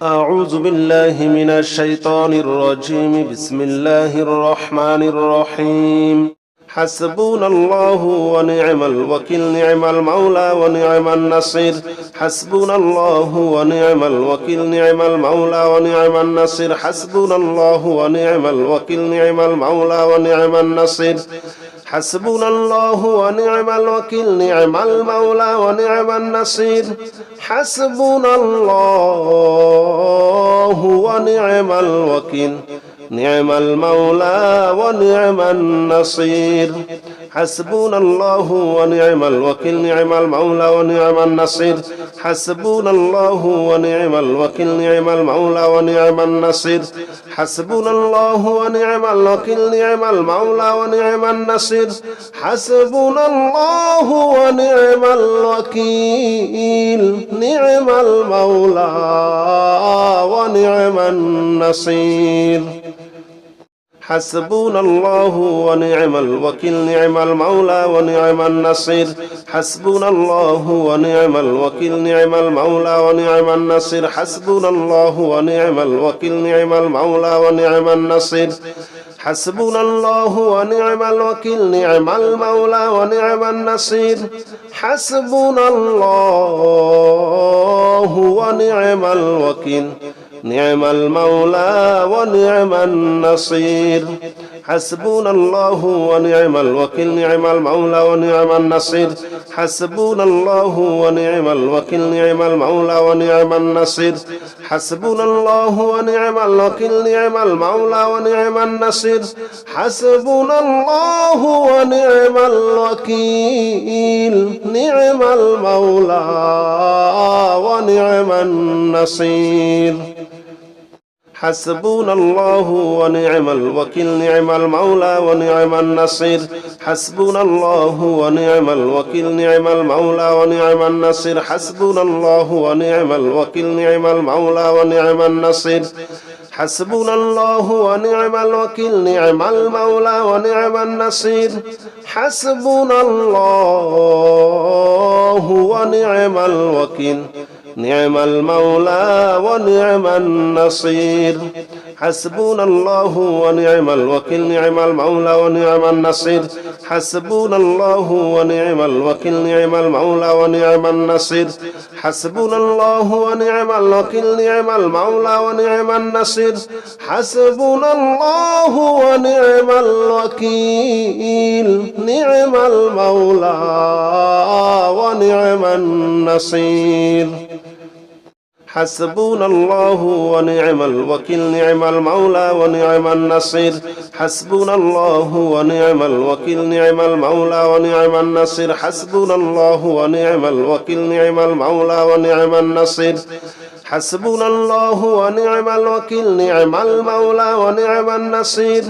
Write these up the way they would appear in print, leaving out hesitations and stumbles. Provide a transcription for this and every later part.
أعوذ بالله من الشيطان الرجيم. بسم الله الرحمن الرحيم. حسبنا الله ونعم الوكيل، نعم المولى ونعم النصير. حسبنا الله ونعم الوكيل، نعم المولى ونعم النصير. حسبنا الله ونعم الوكيل، نعم المولى ونعم النصير. حسبنا الله ونعم الوكيل، نعم المولى ونعم النصير. حسبنا الله ونعم الوكيل، نعم المولى ونعم النصير. حسبنا الله ونعم الوكيل، نعم المولى ونعم النصير. حسبنا الله ونعم الوكيل، نعم المولى ونعم النصير. حسبنا الله ونعم الوكيل، نعم المولى ونعم النصير. حسبنا الله ونعم الوكيل، نعم المولى ونعم النصير. حسبنا الله ونعم الوكيل، نعم المولى ونعم النصير. حسبنا الله ونعم الوكيل، نعم المولى ونعم النصير. حسبنا الله ونعم الوكيل، نعم المولى ونعم النصير. حسبنا الله ونعم الوكيل، نعم المولى ونعم النصير. حسبنا الله ونعم الوكيل، نعم المولى ونعم النصير. حسبنا الله ونعم الوكيل، نعم المولى ونعم النصير. حسبنا الله ونعم الوكيل، نعم المولى ونعم النصير. حسبنا الله ونعم الوكيل، نعم المولى ونعم النصير. حسبنا الله ونعم الوكيل، نعم المولى ونعم النصير. حسبنا الله ونعم الوكيل، نعم المولى ونعم النصير. حسبنا الله ونعم الوكيل، نعم المولى ونعم النصير. حسبنا الله ونعم الوكيل، نعم المولى ونعم النصير. حسبنا الله ونعم الوكيل، نعم المولى ونعم النصير. حسبنا الله ونعم الوكيل، نعم المولى ونعم النصير. حسبنا الله ونعم الوكيل، نعم المولى ونعم النصير. حسبنا الله ونعم الوكيل، نعم المولى ونعم النصير. حسبنا الله ونعم الوكيل، نعم المولى ونعم النصير. حسبنا الله ونعم الوكيل، نعم المولى ونعم النصير. حسبنا الله ونعم الوكيل، نعم المولى ونعم النصير. حسبنا الله ونعم الوكيل، نعم المولى ونعم النصير. حسبنا الله ونعم الوكيل، نعم المولى ونعم النصير. حسبنا الله ونعم الوكيل، نعم المولى ونعم النصير. حسبنا الله ونعم الوكيل، نعم المولى ونعم النصير.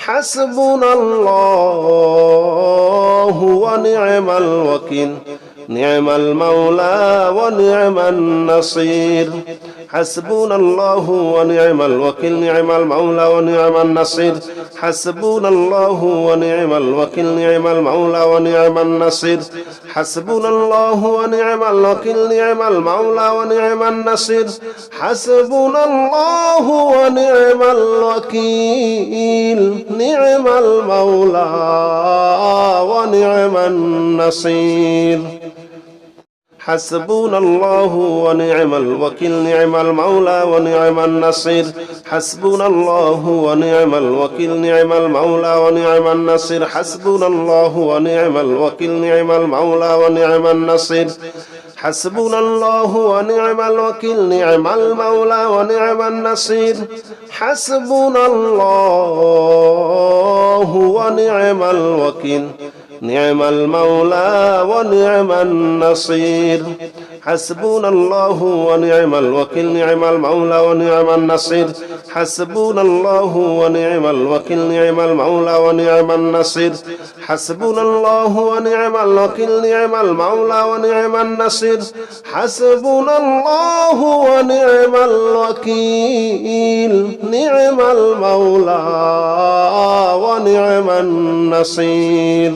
حسبنا الله ونعم الوكيل، نعم المولى ونعم النصير. حسبنا الله ونعم الوكيل، نعم المولى ونعم النصير. حسبنا الله ونعم الوكيل، نعم المولى ونعم النصير. حسبنا الله ونعم الوكيل، نعم المولى ونعم النصير. حسبنا الله ونعم الوكيل، نعم المولى ونعم النصير. حسبنا الله ونعم الوكيل، نعم المولى ونعم النصير. حسبنا الله ونعم الوكيل، نعم المولى ونعم النصير. حسبنا الله ونعم الوكيل، نعم المولى ونعم النصير. حسبنا الله ونعم الوكيل، نعم المولى ونعم النصير. حسبنا الله ونعم الوكيل، نعم المولى ونعم النصير. حسبنا الله ونعم الوكيل، نعم المولى ونعم النصير. حسبنا الله ونعم الوكيل، نعم المولى ونعم النصير. حسبنا الله ونعم الوكيل، نعم المولى ونعم النصير.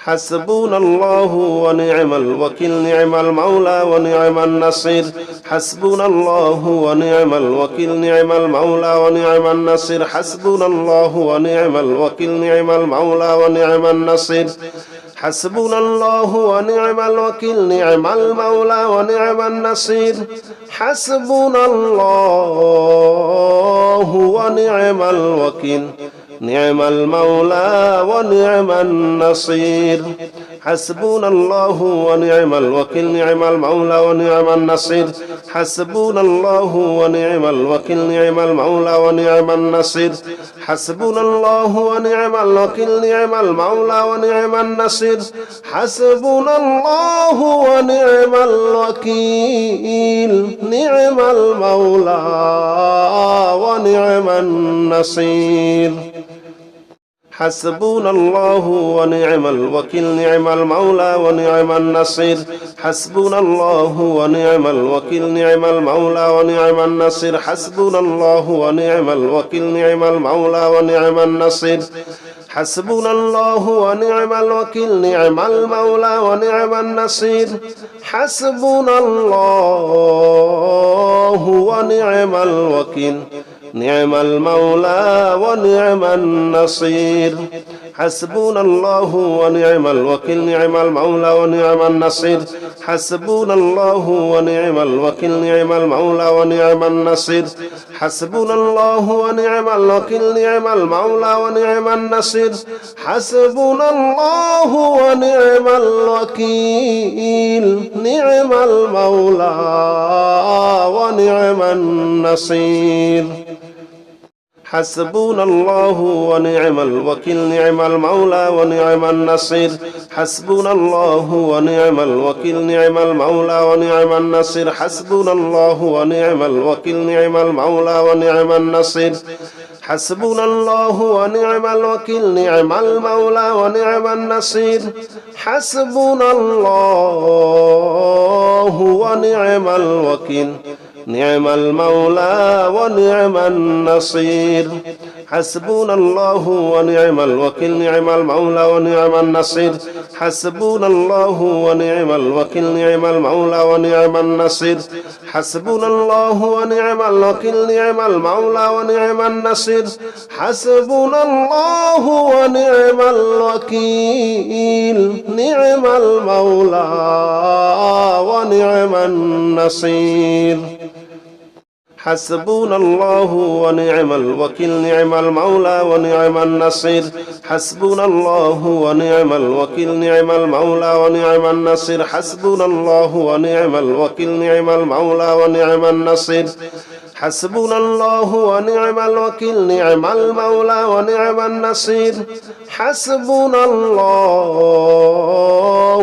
حسبنا الله ونعم الوكيل نعم المولى ونعم النصير حسبنا الله ونعم الوكيل نعم المولى ونعم النصير حسبنا الله ونعم الوكيل نعم المولى ونعم النصير حسبنا الله ونعم الوكيل نعم المولى ونعم النصير حسبنا الله ونعم الوكيل نعم المولى ونعم النصير حسبنا الله ونعم الوكيل نعم المولى ونعم النصير حسبنا الله ونعم الوكيل نعم المولى ونعم النصير حسبنا الله ونعم الوكيل نعم المولى ونعم النصير حسبنا الله ونعم الوكيل نعم المولى ونعم النصير حسبنا الله ونعم الوكيل نعم المولى ونعم النصير حسبنا الله ونعم الوكيل نعم المولى ونعم النصير حسبنا الله ونعم الوكيل نعم المولى ونعم النصير حسبنا الله ونعم الوكيل نعم المولى ونعم النصير حسبنا الله ونعم الوكيل نعم المولى ونعم النصير حسبنا الله ونعم الوكيل نعم المولى ونعم النصير حسبنا الله ونعم الوكيل نعم المولى ونعم النصير حسبنا الله ونعم الوكيل نعم المولى ونعم النصير حسبنا الله ونعم الوكيل نعم المولى ونعم النصير حسبنا الله ونعم الوكيل نعم المولى ونعم النصير حسبنا الله ونعم الوكيل نعم المولى ونعم النصير حسبنا الله ونعم الوكيل نعم المولى ونعم النصير حسبنا الله ونعم الوكيل نعم المولى ونعم النصير حسبنا الله ونعم الوكيل نعم المولى ونعم النصير حسبنا الله ونعم الوكيل نعم المولى ونعم النصير حسبنا الله ونعم الوكيل نعم المولى ونعم النصير حسبنا الله ونعم الوكيل نعم المولى ونعم النصير حسبنا الله ونعم الوكيل نعم المولى ونعم النصير حسبنا الله ونعم الوكيل نعم المولى ونعم النصير حسبنا الله ونعم الوكيل نعم المولى ونعم النصير حسبنا الله ونعم الوكيل نعم المولى ونعم النصير حسبنا الله ونعم الوكيل نعم المولى ونعم النصير حسبنا الله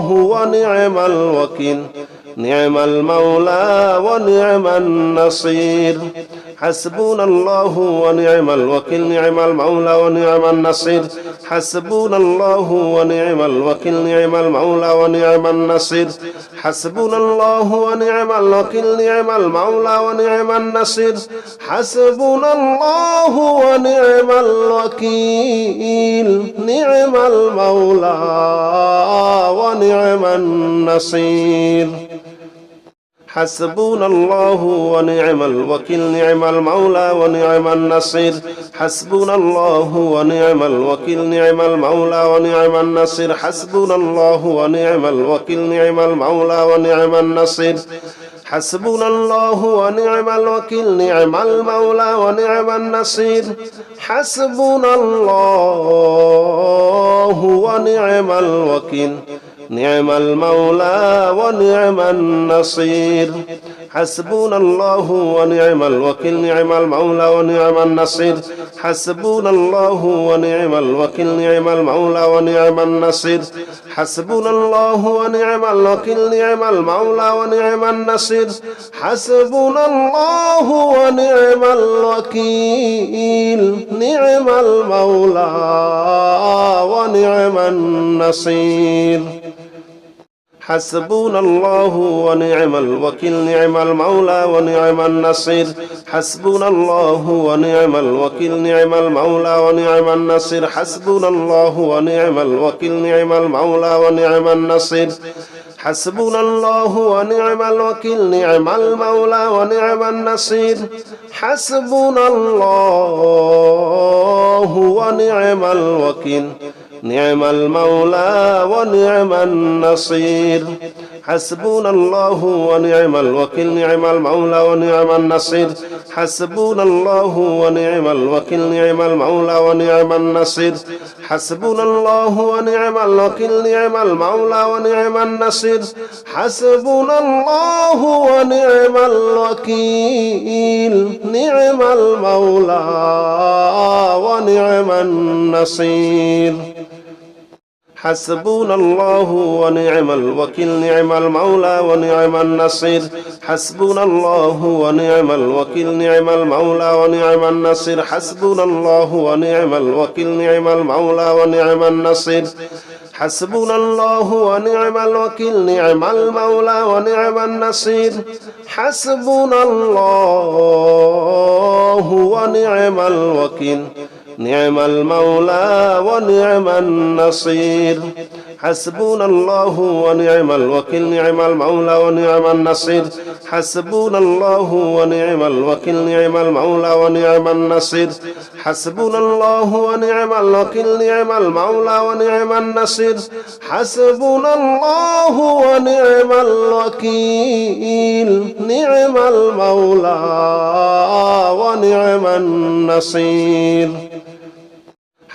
ونعم الوكيل نعم المولى ونعم النصير حسبنا الله ونعم الوكيل نعم المولى ونعم النصير حسبنا الله ونعم الوكيل نعم المولى ونعم النصير حسبنا الله ونعم الوكيل نعم المولى ونعم النصير حسبنا الله ونعم الوكيل نعم المولى ونعم النصير حسبنا الله ونعم الوكيل نعم المولى ونعم النصير حسبنا الله ونعم الوكيل نعم المولى ونعم النصير حسبنا الله ونعم الوكيل نعم المولى ونعم النصير حسبنا الله ونعم الوكيل نعم المولى ونعم النصير حسبنا الله ونعم الوكيل نعم المولى ونعم النصير حسبنا الله ونعم الوكيل نعم المولى ونعم النصير حسبنا الله ونعم الوكيل نعم المولى ونعم النصير حسبنا الله ونعم الوكيل نعم المولى ونعم النصير حسبنا الله ونعم الوكيل نعم المولى ونعم النصير حسبنا الله ونعم الوكيل نعم المولى ونعم النصير حسبنا الله ونعم الوكيل نعم المولى ونعم النصير حسبنا الله ونعم الوكيل نعم المولى ونعم النصير حسبنا الله ونعم الوكيل نعم المولى ونعم النصير حسبنا الله ونعم الوكيل نعم المولى ونعم النصير حسبنا الله ونعم الوكيل نعم المولى ونعم النصير حسبنا الله ونعم الوكيل نعم المولى ونعم النصير حسبنا الله ونعم الوكيل نعم المولى ونعم النصير حسبنا الله ونعم الوكيل نعم المولى ونعم النصير حسبنا الله ونعم الوكيل نعم المولى ونعم النصير حسبنا الله ونعم الوكيل نعم المولى ونعم النصير حسبنا الله ونعم الوكيل نعم المولى ونعم النصير حسبنا الله ونعم الوكيل نعم المولى ونعم النصير حسبنا الله ونعم الوكيل نعم المولى ونعم النصير حسبنا الله ونعم الوكيل نعم المولى ونعم النصير حسبنا الله ونعم الوكيل نعم المولى ونعم النصير حسبنا الله ونعم الوكيل نعم المولى ونعم النصير حسبنا الله ونعم الوكيل نعم المولى ونعم النصير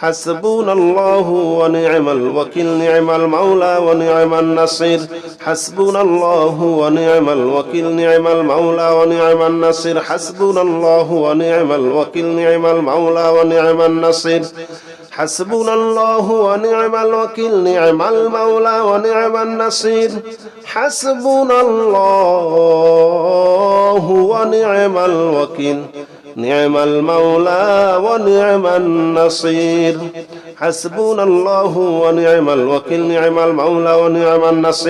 حسبنا الله ونعم الوكيل نعم المولى ونعم النصير حسبنا الله ونعم الوكيل نعم المولى ونعم النصير حسبنا الله ونعم الوكيل نعم المولى ونعم النصير حسبنا الله ونعم الوكيل نعم المولى ونعم النصير حسبنا الله ونعم الوكيل نعم المولى ونعم النصير حسبنا الله ونعم الوكيل نعم المولى ونعم النصير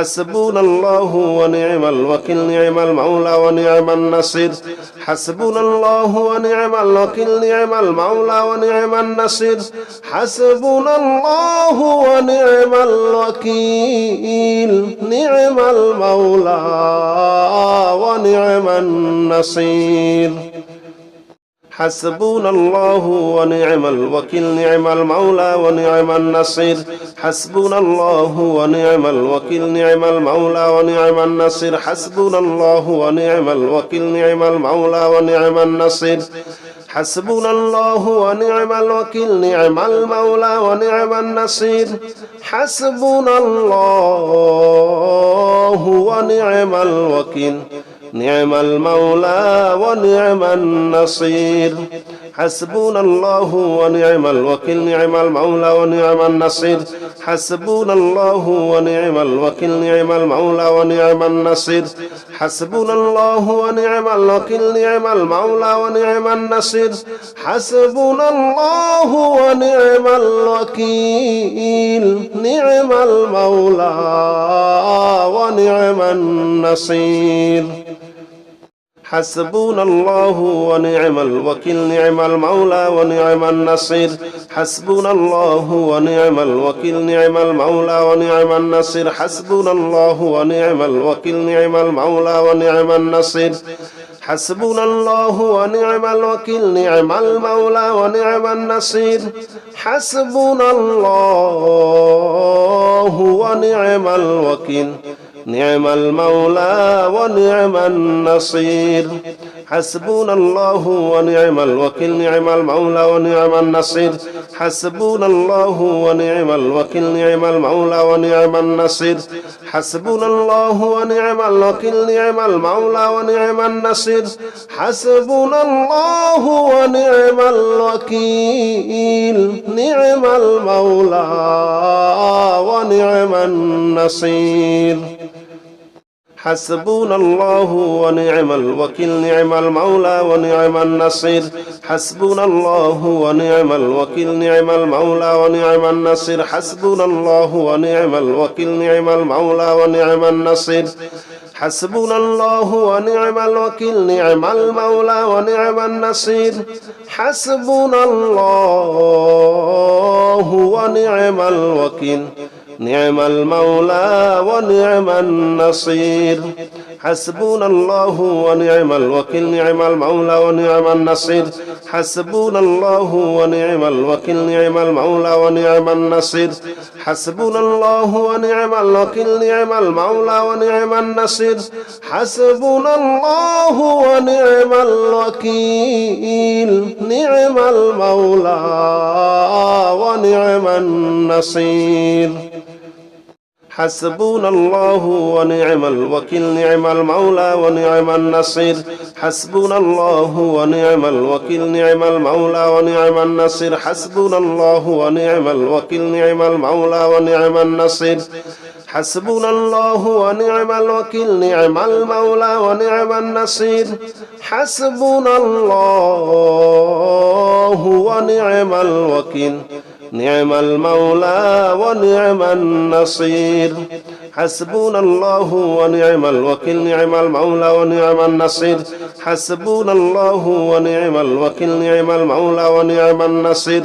حسبنا الله ونعم الوكيل نعم المولى ونعم النصير حسبنا الله ونعم الوكيل نعم المولى ونعم النصير حسبنا الله ونعم الوكيل نعم المولى ونعم النصير حسبنا الله ونعم الوكيل نعم المولى ونعم النصير حسبنا الله ونعم الوكيل نعم المولى ونعم النصير حسبنا الله ونعم الوكيل نعم المولى ونعم النصير حسبنا الله ونعم الوكيل نعم المولى ونعم النصير حسبنا الله ونعم الوكيل نعم المولى ونعم النصير حسبنا الله ونعم الوكيل نعم المولى ونعم النصير حسبنا الله ونعم الوكيل نعم المولى ونعم النصير حسبنا الله ونعم الوكيل نعم المولى ونعم النصير حسبنا الله ونعم الوكيل نعم المولى ونعم النصير حسبنا الله ونعم الوكيل نعم المولى ونعم النصير حسبنا الله ونعم الوكيل نعم المولى ونعم النصير حسبنا الله ونعم الوكيل نعم المولى ونعم النصير حسبنا الله ونعم الوكيل نعم المولى ونعم النصير حسبنا الله ونعم الوكيل نعم المولى ونعم النصير حسبنا الله ونعم الوكيل نعم المولى ونعم النصير حسبنا الله ونعم الوكيل نعم المولى ونعم النصير حسبنا الله ونعم الوكيل نعم المولى ونعم النصير حسبنا الله ونعم الوكيل نعم المولى ونعم النصير حسبنا الله ونعم الوكيل نعم المولى ونعم النصير حسبنا الله ونعم الوكيل نعم المولى ونعم النصير حسبنا الله ونعم الوكيل نعم المولى ونعم النصير حسبنا الله ونعم الوكيل نعم المولى ونعم النصير حسبنا الله ونعم الوكيل نعم المولى ونعم النصير حسبنا الله ونعم الوكيل نعم المولى ونعم النصير حسبنا الله ونعم الوكيل نعم المولى ونعم النصير حسبنا الله ونعم الوكيل نعم المولى ونعم النصير حسبنا الله ونعم الوكيل نعم المولى ونعم النصير حسبنا الله ونعم الوكيل نعم المولى ونعم النصير حسبنا الله ونعم الوكيل نعم المولى ونعم النصير حسبنا الله ونعم الوكيل نعم المولى ونعم النصير حسبنا الله ونعم الوكيل نعم المولى ونعم النصير حسبنا الله ونعم الوكيل نعم المولى ونعم النصير حسبنا الله ونعم الوكيل نعم المولى ونعم النصير حسبنا الله ونعم الوكيل نعم المولى ونعم النصير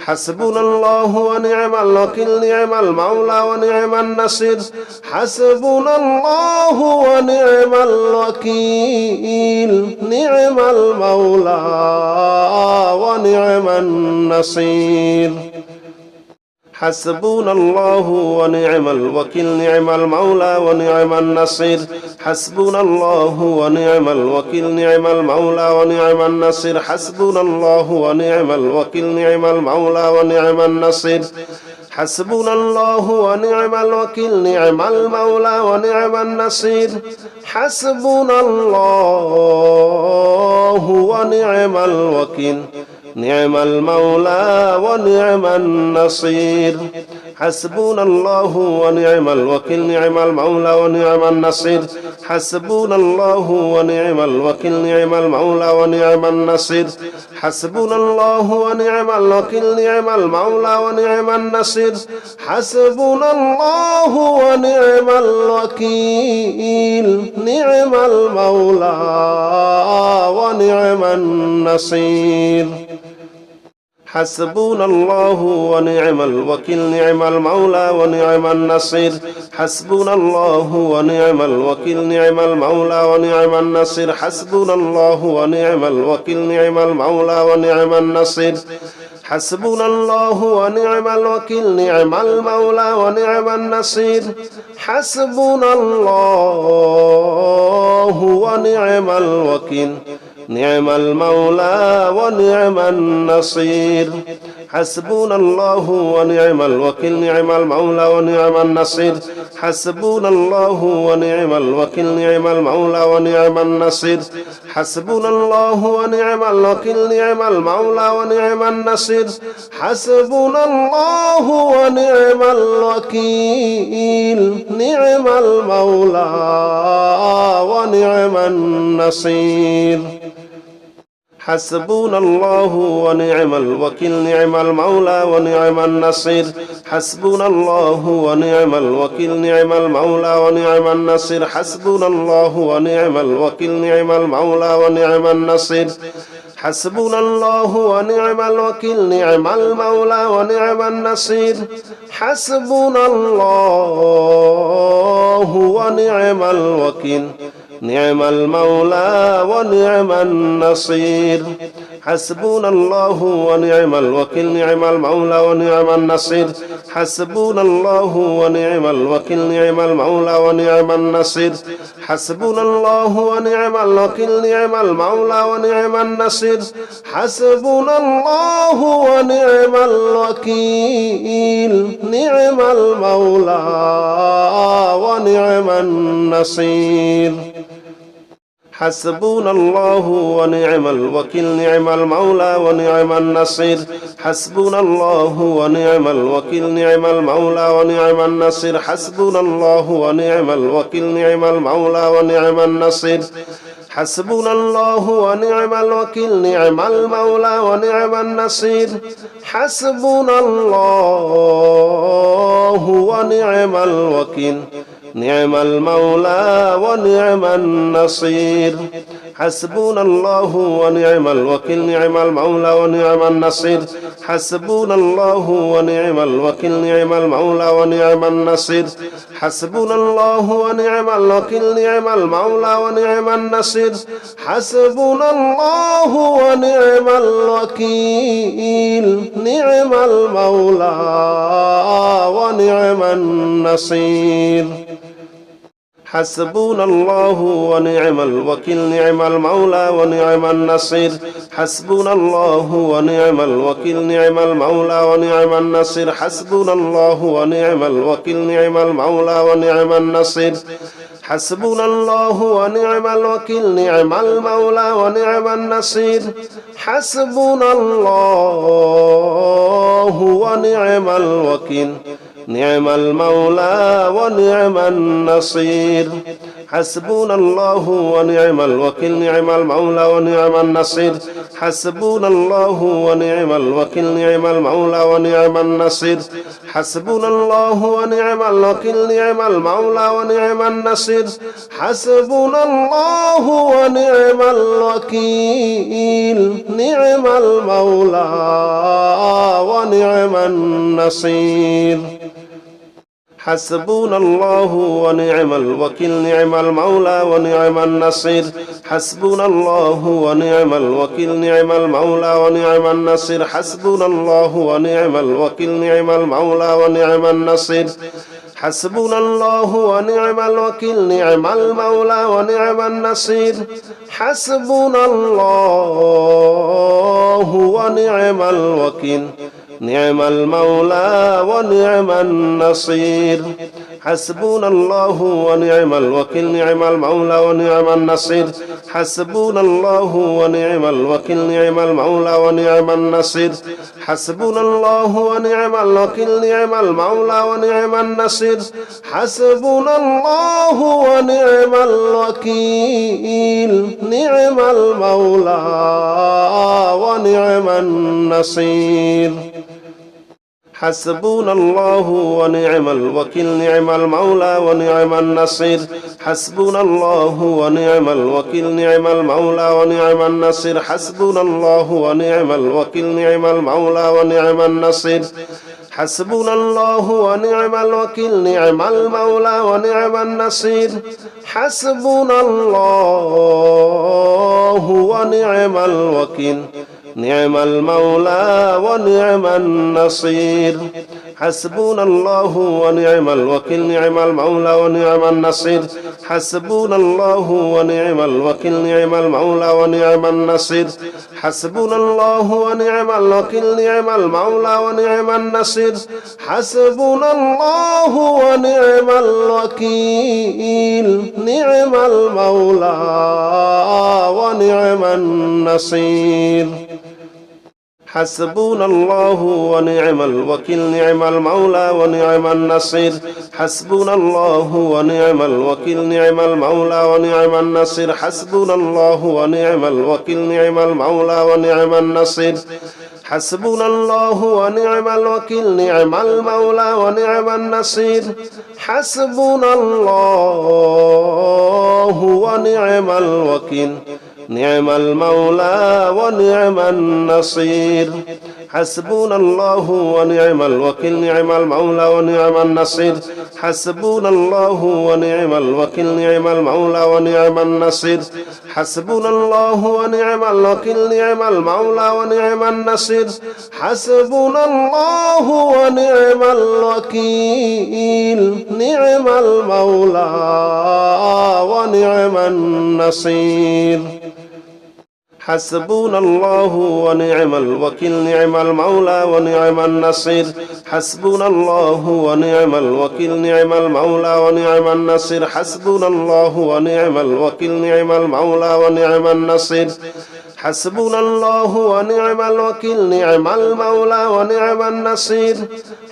حسبنا الله ونعم الوكيل نعم المولى ونعم النصير حسبنا الله ونعم الوكيل نعم المولى ونعم النصير حسبنا الله ونعم الوكيل نعم المولى ونعم النصير حسبنا الله ونعم الوكيل نعم المولى ونعم النصير حسبنا الله ونعم الوكيل نعم المولى ونعم النصير حسبنا الله ونعم الوكيل نعم المولى ونعم النصير حسبنا الله ونعم الوكيل نعم المولى ونعم النصير حسبنا الله ونعم الوكيل نعم المولى ونعم النصير حسبنا الله ونعم الوكيل نعم المولى ونعم النصير حسبنا الله ونعم الوكيل نعم المولى ونعم النصير حسبنا الله ونعم الوكيل نعم المولى ونعم النصير حسبنا الله ونعم الوكيل نعم المولى ونعم النصير حسبنا الله ونعم الوكيل نعم المولى ونعم النصير حسبنا الله ونعم الوكيل نعم المولى ونعم النصير حسبنا الله ونعم الوكيل نعم المولى ونعم النصير حسبنا الله ونعم الوكيل نعم المولى ونعم النصير حسبنا الله ونعم الوكيل نعم المولى ونعم النصير حسبنا الله ونعم الوكيل نعم المولى ونعم النصير حسبنا الله ونعم الوكيل نعم المولى ونعم النصير حسبنا الله ونعم الوكيل نعم المولى ونعم النصير حسبنا الله ونعم الوكيل نعم المولى ونعم النصير حسبنا الله ونعم الوكيل نعم المولى ونعم النصير حسبنا الله ونعم الوكيل نعم المولى ونعم النصير حسبنا الله ونعم الوكيل نعم المولى ونعم النصير حسبنا الله ونعم الوكيل نعم المولى ونعم النصير حسبنا الله ونعم الوكيل نعم المولى ونعم النصير حسبنا الله ونعم الوكيل نعم المولى ونعم النصير حسبنا الله ونعم الوكيل نعم المولى ونعم النصير حسبنا الله ونعم الوكيل نعم المولى ونعم النصير حسبنا الله ونعم الوكيل نعم المولى ونعم النصير حسبنا الله ونعم الوكيل نعم المولى ونعم النصير حسبنا الله ونعم الوكيل نعم المولى ونعم النصير حسبنا الله ونعم الوكيل نعم المولى ونعم النصير حسبنا الله ونعم الوكيل نعم المولى ونعم النصير حسبنا الله ونعم الوكيل نعم المولى ونعم النصير حسبنا الله ونعم الوكيل نعم المولى ونعم النصير حسبنا الله ونعم الوكيل نعم المولى ونعم النصير حسبنا الله ونعم الوكيل نعم المولى ونعم النصير حسبنا الله ونعم الوكيل نعم المولى ونعم النصير حسبنا الله ونعم الوكيل نعم المولى ونعم النصير حسبنا الله ونعم الوكيل نعم المولى ونعم النصير حسبنا الله ونعم الوكيل نعم المولى ونعم النصير حسبنا الله ونعم الوكيل نعم المولى ونعم النصير حسبنا الله ونعم الوكيل نعم المولى ونعم النصير حسبنا الله ونعم الوكيل نعم المولى ونعم النصير حسبنا الله ونعم الوكيل نعم المولى ونعم النصير حسبنا الله ونعم الوكيل نعم المولى ونعم النصير حسبنا الله ونعم الوكيل نعم المولى ونعم النصير حسبنا الله ونعم الوكيل نعم المولى ونعم النصير حسبنا الله ونعم الوكيل نعم المولى ونعم النصير حسبنا الله ونعم الوكيل نعم المولى ونعم النصير حسبنا الله ونعم الوكيل نعم المولى ونعم النصير حسبنا الله ونعم الوكيل نعم المولى ونعم النصير حسبنا الله ونعم الوكيل نعم المولى ونعم النصير حسبنا الله ونعم الوكيل نعم المولى ونعم النصير حسبنا الله ونعم الوكيل نعم المولى ونعم النصير حسبنا الله ونعم الوكيل نعم المولى ونعم النصير حسبنا الله ونعم الوكيل نعم المولى ونعم النصير حسبنا الله ونعم الوكيل نعم المولى ونعم النصير حسبنا الله ونعم الوكيل نعم المولى ونعم النصير حسبنا الله ونعم الوكيل نعم المولى ونعم النصير حسبنا الله ونعم الوكيل نعم المولى ونعم النصير حسبنا الله ونعم الوكيل نعم المولى ونعم النصير حسبنا الله ونعم الوكيل نعم المولى ونعم النصير حسبنا الله ونعم الوكيل نعم المولى ونعم النصير حسبنا الله ونعم الوكيل نعم المولى ونعم النصير حسبنا الله ونعم الوكيل نعم المولى ونعم النصير حسبنا الله ونعم الوكيل نعم المولى ونعم النصير حسبنا الله ونعم الوكيل نعم المولى ونعم النصير حسبنا الله ونعم الوكيل نعم المولى ونعم النصير حسبنا الله ونعم الوكيل نعم المولى ونعم النصير حسبنا الله ونعم الوكيل نعم المولى ونعم النصير حسبنا الله ونعم الوكيل نعم المولى ونعم النصير حسبنا الله ونعم الوكيل نعم المولى ونعم النصير حسبنا الله ونعم الوكيل نعم المولى ونعم النصير حسبنا الله ونعم الوكيل نعم المولى ونعم النصير حسبنا الله ونعم الوكيل نعم المولى ونعم النصير حسبنا الله ونعم الوكيل نعم المولى ونعم النصير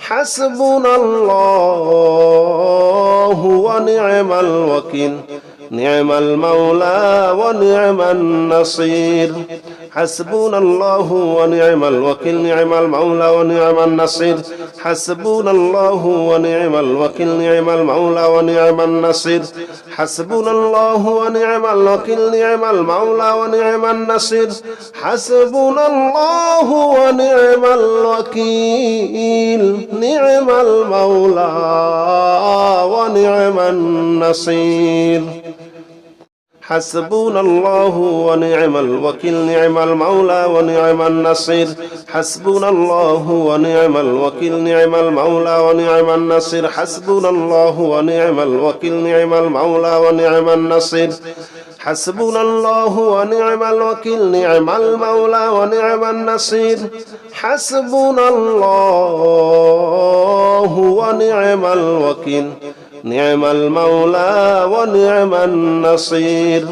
حسبنا الله ونعم الوكيل نعم المولى ونعم النصير حسبنا الله ونعم الوكيل نعم المولى ونعم النصير حسبنا الله ونعم الوكيل نعم المولى ونعم النصير حسبنا الله ونعم الوكيل نعم المولى ونعم النصير حسبنا الله ونعم الوكيل نعم المولى ونعم النصير حسبنا الله ونعم الوكيل نعم المولى ونعم النصير حسبنا الله ونعم الوكيل نعم المولى ونعم النصير حسبنا الله ونعم الوكيل نعم المولى ونعم النصير حسبنا الله ونعم الوكيل نعم المولى ونعم النصير حسبنا الله ونعم الوكيل نعم المولى ونعم النصير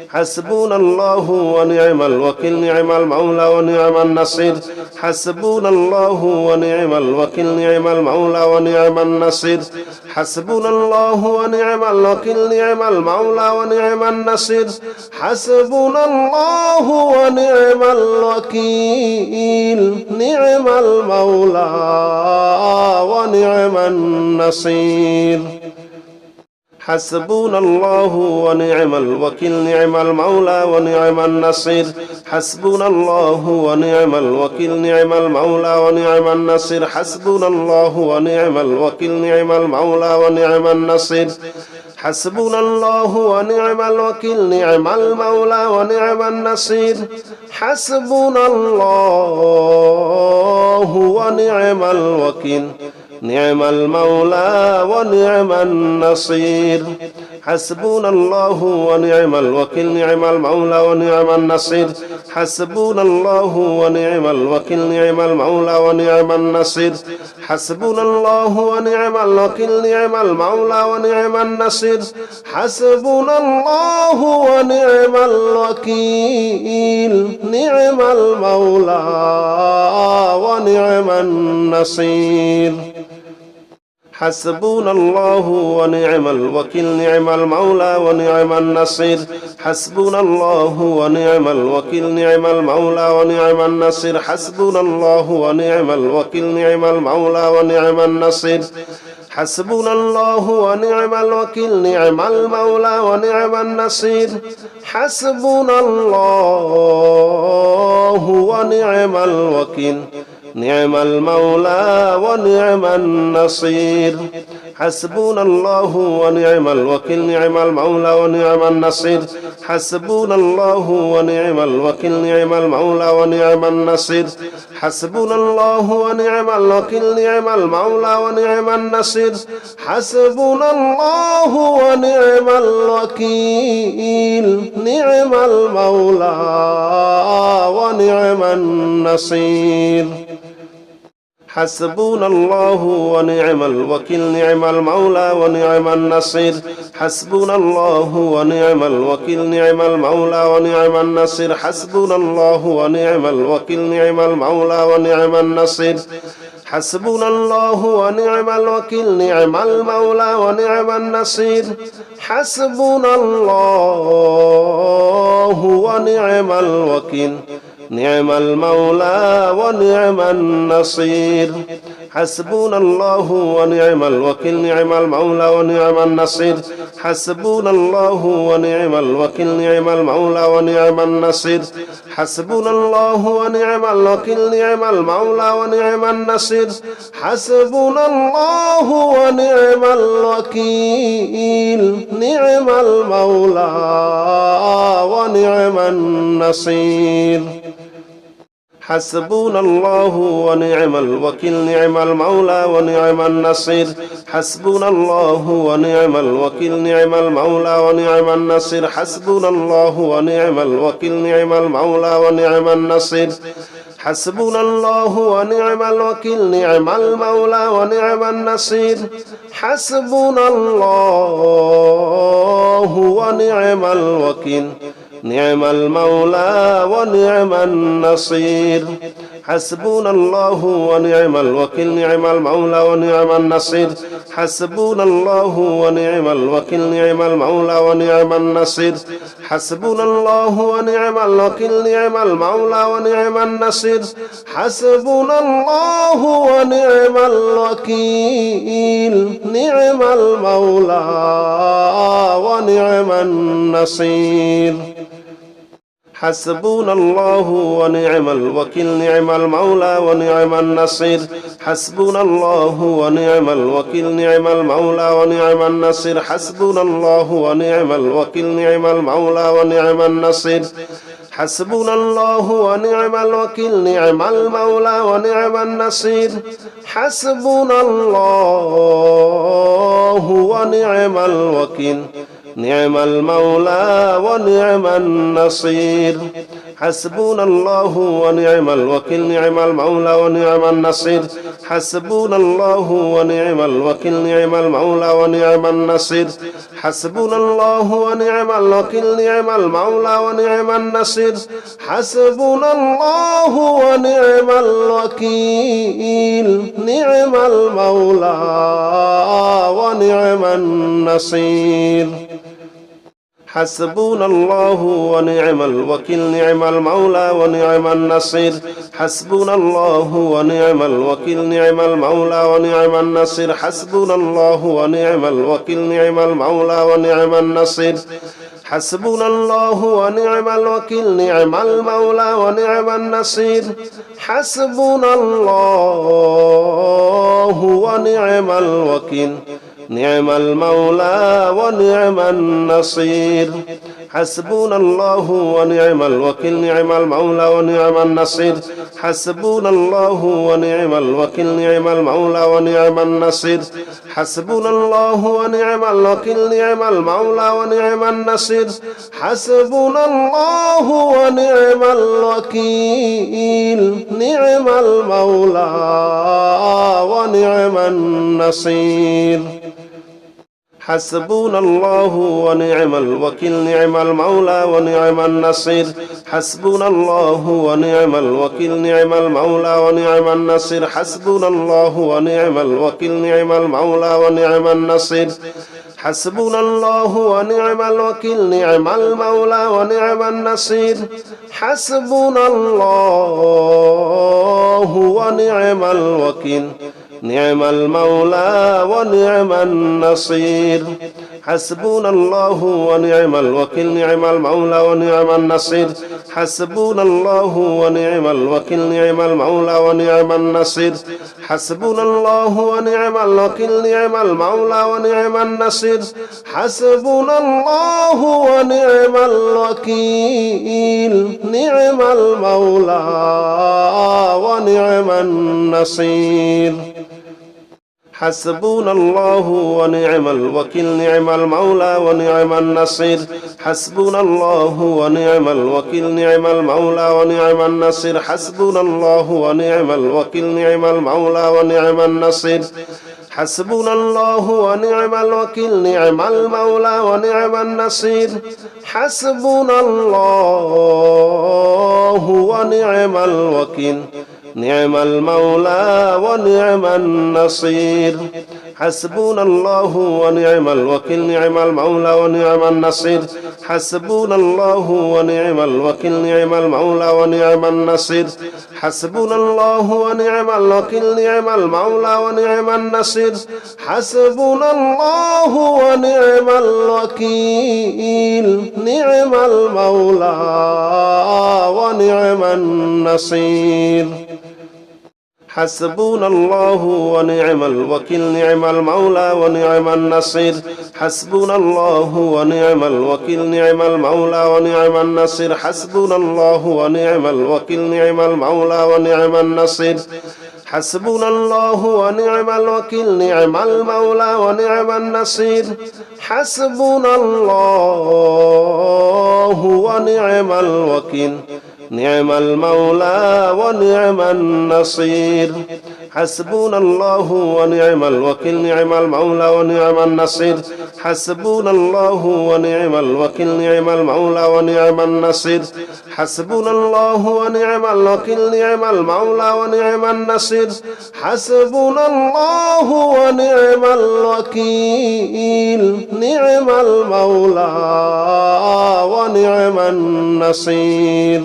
حسبنا الله ونعم الوكيل نعم المولى ونعم النصير حسبنا الله ونعم الوكيل نعم المولى ونعم النصير حسبنا الله ونعم الوكيل نعم المولى ونعم النصير حسبنا الله ونعم الوكيل نعم المولى ونعم النصير حسبنا الله ونعم الوكيل نعم المولى ونعم النصير حسبنا الله ونعم الوكيل نعم المولى ونعم النصير حسبنا الله ونعم الوكيل نعم المولى ونعم النصير حسبنا الله ونعم الوكيل نعم المولى ونعم النصير حسبنا الله ونعم الوكيل نعم المولى ونعم النصير حسبنا الله ونعم الوكيل نعم المولى ونعم النصير حسبنا الله ونعم الوكيل نعم المولى ونعم النصير حسبنا الله ونعم الوكيل نعم المولى ونعم النصير حسبنا الله ونعم الوكيل نعم المولى ونعم النصير حسبنا الله ونعم الوكيل نعم المولى ونعم النصير حسبنا الله ونعم الوكيل نعم المولى ونعم النصير حسبنا الله ونعم الوكيل نعم المولى ونعم النصير حسبنا الله ونعم الوكيل نعم المولى ونعم النصير حسبنا الله ونعم الوكيل نعم المولى ونعم النصير حسبنا الله ونعم الوكيل نعم المولى ونعم النصير حسبنا الله ونعم الوكيل نعم المولى ونعم النصير حسبنا الله ونعم الوكيل نعم المولى ونعم النصير حسبنا الله ونعم الوكيل نعم المولى ونعم النصير حسبنا الله ونعم الوكيل نعم المولى ونعم النصير حسبنا الله ونعم الوكيل نعم المولى ونعم النصير حسبنا الله ونعم الوكيل نعم المولى ونعم النصير حسبنا الله ونعم الوكيل نعم المولى ونعم النصير حسبنا الله ونعم الوكيل نعم المولى ونعم النصير حسبنا الله ونعم الوكيل نعم المولى ونعم النصير حسبنا الله ونعم الوكيل نعم المولى ونعم النصير حسبنا الله ونعم الوكيل نعم المولى ونعم النصير حسبنا الله ونعم الوكيل نعم المولى ونعم النصير حسبنا الله ونعم الوكيل نعم المولى ونعم النصير حسبنا الله ونعم الوكيل نعم المولى ونعم النصير حسبنا الله ونعم الوكيل نعم المولى ونعم النصير حسبنا الله ونعم الوكيل نعم المولى ونعم النصير حسبنا الله ونعم الوكيل نعم المولى ونعم النصير حسبنا الله ونعم الوكيل نعم المولى ونعم النصير حسبنا الله ونعم الوكيل نعم المولى ونعم النصير حسبنا الله ونعم الوكيل نعم المولى ونعم النصير حسبنا الله ونعم الوكيل نعم المولى ونعم النصير حسبنا الله ونعم الوكيل نعم المولى ونعم النصير حسبنا الله ونعم الوكيل نعم المولى ونعم النصير حسبنا الله ونعم الوكيل نعم المولى ونعم النصير حسبنا الله ونعم الوكيل نعم المولى ونعم النصير حسبنا الله ونعم الوكيل نعم المولى ونعم النصير حسبنا الله ونعم الوكيل نعم المولى ونعم النصير حسبنا الله ونعم الوكيل نعم المولى ونعم النصير حسبنا الله ونعم الوكيل نعم المولى ونعم النصير حسبنا الله ونعم الوكيل نعم المولى ونعم النصير حسبنا الله ونعم الوكيل نعم المولى ونعم النصير حسبنا الله ونعم الوكيل نعم المولى ونعم النصير حسبنا الله ونعم الوكيل نعم المولى ونعم النصير حسبنا الله ونعم الوكيل نعم المولى ونعم النصير حسبنا الله ونعم الوكيل نعم المولى ونعم النصير حسبنا الله ونعم الوكيل نعم المولى ونعم النصير حسبنا الله ونعم الوكيل نعم المولى ونعم النصير حسبنا الله ونعم الوكيل نعم المولى ونعم النصير حسبنا الله ونعم الوكيل نعم المولى ونعم النصير حسبنا الله ونعم الوكيل نعم المولى ونعم النصير حسبنا الله ونعم الوكيل نعم المولى ونعم النصير حسبنا الله ونعم الوكيل نعم المولى ونعم النصير حسبنا الله ونعم الوكيل نعم المولى ونعم النصير حسبنا الله ونعم الوكيل نعم المولى ونعم النصير حسبنا الله ونعم الوكيل نعم المولى ونعم النصير حسبنا الله ونعم الوكيل نعم المولى ونعم النصير حسبنا الله ونعم الوكيل نعم المولى ونعم النصير حسبنا الله ونعم الوكيل نعم المولى ونعم النصير حسبنا الله ونعم الوكيل نعم المولى ونعم النصير حسبنا الله ونعم الوكيل نعم المولى ونعم النصير حسبنا الله ونعم الوكيل نعم المولى ونعم النصير حسبنا الله ونعم الوكيل نعم المولى ونعم النصير حسبنا الله ونعم الوكيل نعم المولى ونعم النصير حسبنا الله ونعم الوكيل نعم المولى ونعم النصير حسبنا الله ونعم الوكيل نعم المولى ونعم النصير حسبنا الله ونعم الوكيل نعم المولى ونعم النصير حسبنا الله ونعم الوكيل نعم المولى ونعم النصير حسبنا الله ونعم الوكيل نعم المولى ونعم النصير حسبنا الله ونعم الوكيل نعم المولى ونعم النصير حسبنا الله ونعم الوكيل نعم المولى ونعم النصير حسبنا الله ونعم الوكيل نعم المولى ونعم النصير حسبنا الله ونعم الوكيل نعم المولى ونعم النصير حسبنا الله ونعم الوكيل نعم المولى ونعم النصير حسبنا الله ونعم الوكيل نعم المولى ونعم النصير حسبنا الله ونعم الوكيل نعم المولى ونعم النصير حسبنا الله ونعم الوكيل نعم المولى ونعم النصير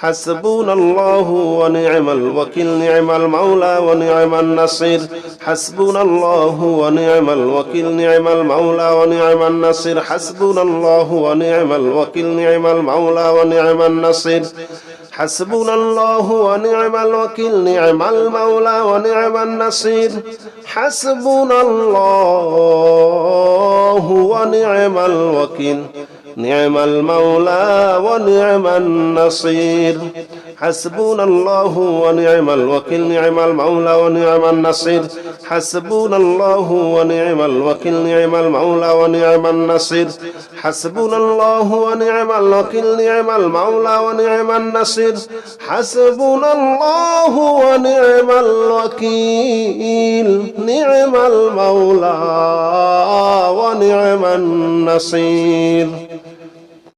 حسبنا الله ونعم الوكيل نعم المولى ونعم النصير حسبنا الله ونعم الوكيل نعم المولى ونعم النصير حسبنا الله ونعم الوكيل نعم المولى ونعم النصير حسبنا الله ونعم الوكيل نعم المولى ونعم النصير حسبنا الله ونعم الوكيل نعم المولى ونعم النصير حسبنا الله ونعم الوكيل نعم المولى ونعم النصير حسبنا الله ونعم الوكيل نعم المولى ونعم النصير حسبنا الله ونعم الوكيل نعم المولى ونعم النصير حسبنا الله ونعم الوكيل نعم المولى ونعم النصير